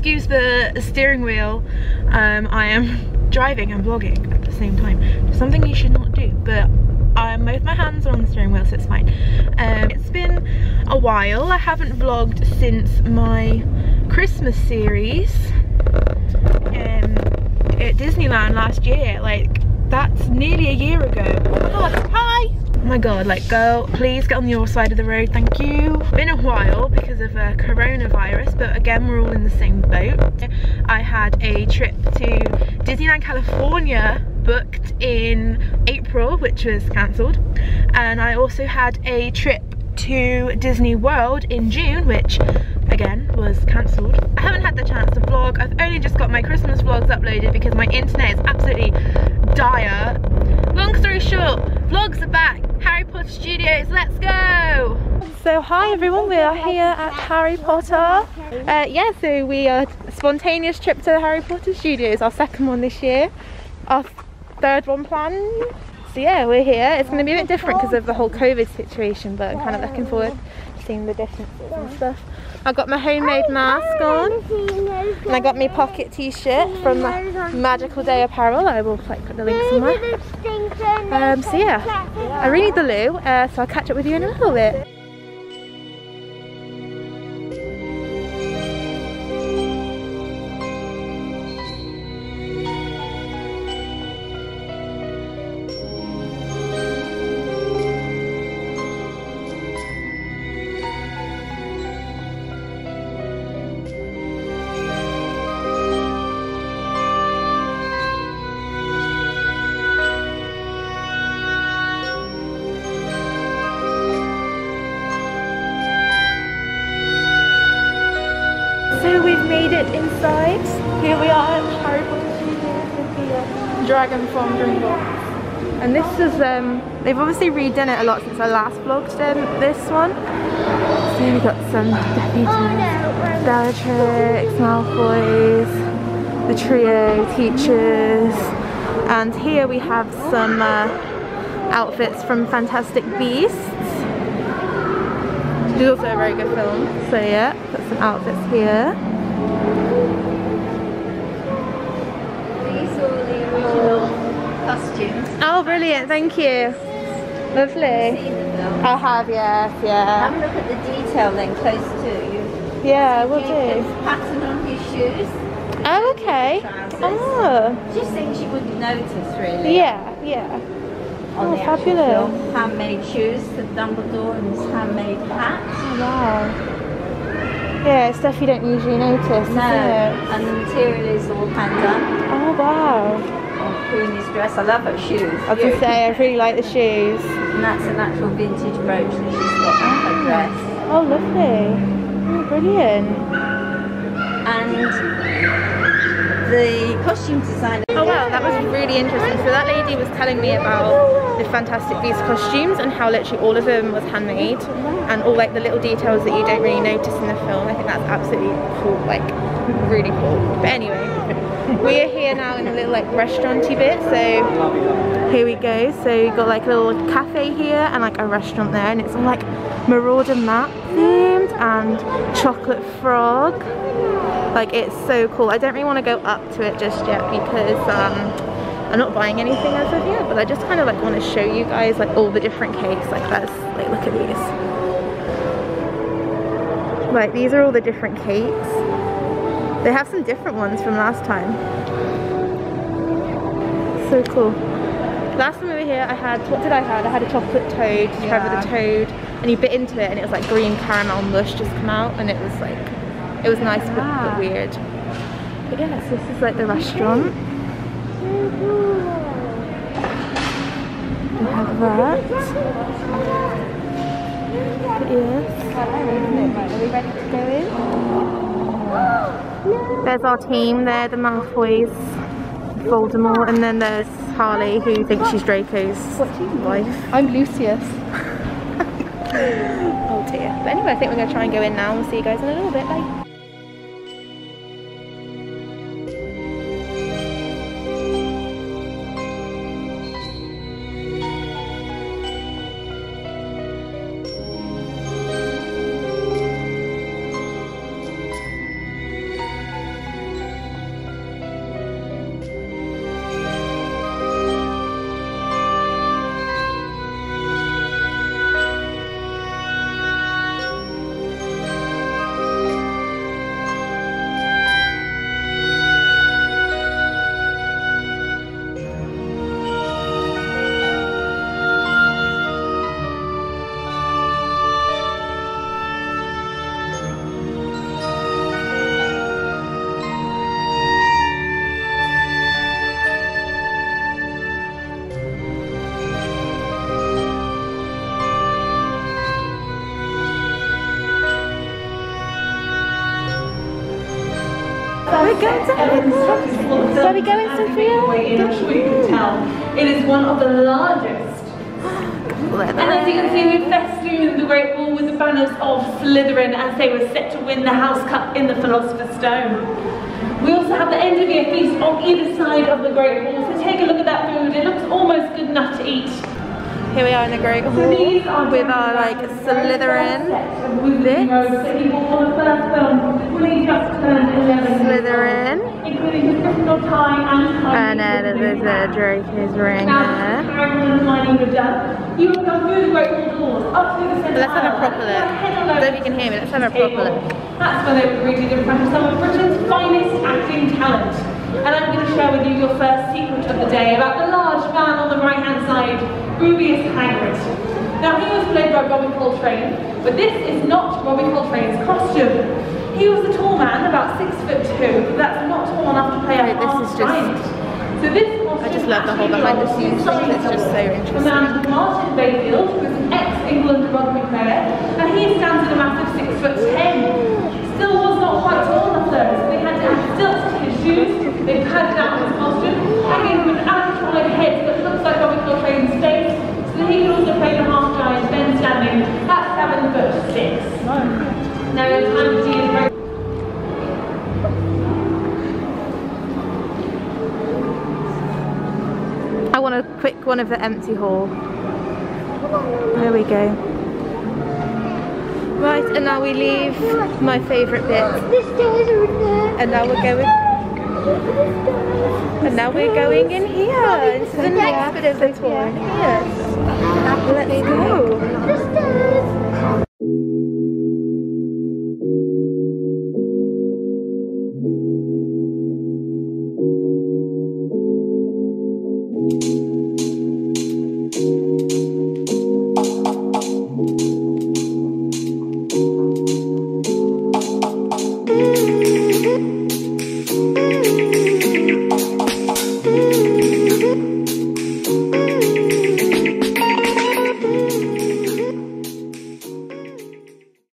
excuse the steering wheel. I am driving and vlogging at the same time. Something you should not do, but both my hands are on the steering wheel, so it's fine. It's been a while. I haven't vlogged since my Christmas series at Disneyland last year. Like, that's nearly a year ago. Oh my god, hi! Oh my god, like, girl, please get on your side of the road, thank you. Been a while because of coronavirus, but again, we're all in the same boat. I had a trip to Disneyland California booked in April, which was cancelled, and I also had a trip to Disney World in June, which again was cancelled. I haven't had the chance to vlog. I've only just got my Christmas vlogs uploaded because my internet is absolutely dire. Long story short, vlogs are back. Harry Potter Studios, let's go! So hi everyone, we are here at Harry Potter. Yeah, so we are a spontaneous trip to Harry Potter Studios, our second one this year. Our third one planned. So yeah, we're here. It's going to be a bit different because of the whole COVID situation, but I'm kind of looking forward to seeing the differences and stuff. I got my homemade mask on, and I got my pocket t-shirt from Magical Day Apparel. I will like put the link somewhere. So yeah, I really need the loo, so I'll catch up with you in a little bit. So we've made it inside. Here we are at Harry Potter Studios with the dragon from Gringotts. And this is, they've obviously redone it a lot since I last vlogged this one. So we've got some Death Bellatrix, Malfoys, the trio, teachers. And here we have some outfits from Fantastic Beasts. It's also a very good film, so yeah, got some outfits here. These are the original costumes. Oh, brilliant, thank you. Lovely. Seen them, I have, yes, yeah. have a look at the detail then close to you. Yeah, we'll do. There's pattern on his shoes. Oh, okay. Trousers. Oh. Just things you wouldn't notice really. Yeah, yeah. On Oh, the actual fabulous. film. Handmade shoes for Dumbledore and his handmade hat. Oh, wow. Yeah, it's stuff you don't usually notice, No, isn't it? and the material is all hand done. Oh, wow. On Queenie's dress. I love her shoes. I was going to say, I really like the shoes. And that's an actual vintage brooch that she's got on her dress. Oh, lovely. Oh, brilliant. And the costume designer. Oh wow, that was really interesting. So that lady was telling me about the Fantastic Beasts costumes and how literally all of them was handmade, and all like the little details that you don't really notice in the film. I think that's absolutely cool, like really cool. But anyway, we are here now in a little like restaurant-y bit, so here we go. So we've got like a little cafe here and like a restaurant there, and it's all like Marauder map themed and chocolate frog. Like, it's so cool. I don't really want to go up to it just yet because I'm not buying anything as of yet, but I just kind of like want to show you guys like all the different cakes. Like, let's like look at these. Like, these are all the different cakes. They have some different ones from last time. So cool. Last time we were here, I had, what did I have? I had a chocolate toad. Did you remember the toad? And you bit into it and it was like green caramel mush just come out, and it was like, it was nice but weird. But yeah, so this is like the restaurant. We have that. But yes. Are we ready to go in? There's our team there, the Malfoys, Voldemort, and then there's Harley, who thinks she's Draco's wife. I'm Lucius. Oh dear. But anyway, I think we're going to try and go in now. We'll see you guys in a little bit. Bye. we going, Sophia? I'm sure you can tell. It is one of the largest. And as you can see, we've festooned the Great Hall with the banners of Slytherin as they were set to win the House Cup in the Philosopher's Stone. We also have the end of year feast on either side of the Great Hall, so take a look at that food. It looks almost good enough to eat. Here we are in the Great Hall with our like Slytherin bits. Slytherin. And there's a Draco's ring there. Let's have a proper look. I don't know if you can hear me, let's have a proper look. That's when they were greeted in front of some of Britain's finest acting talent. And I'm going to share with you your first secret of the day about the large man on the right hand side, Rubius Hagrid. Now he was played by Robbie Coltrane, but this is not Robbie Coltrane's costume. He was a tall man, about 6'2", but that's not tall enough to play a half giant. So this I just love the whole behind the scenes thing, it's just so interesting. A man called Martin Bayfield, who was an ex-England rugby player, and he stands at a massive 6'10". Still was not quite tall enough though, so they had to add stilts to his shoes, they padded out his costume, hanging him an animatronic head that looks like Robbie Coltrane's face, so that he could also play the half giant, then standing at 7'6". Now it's time to see his very I want a quick one of the empty hall. There we go. Right, and now we leave my favourite bit. And now we're going. And now we're going in here. Into the next bit of the tour. Here. Let's go.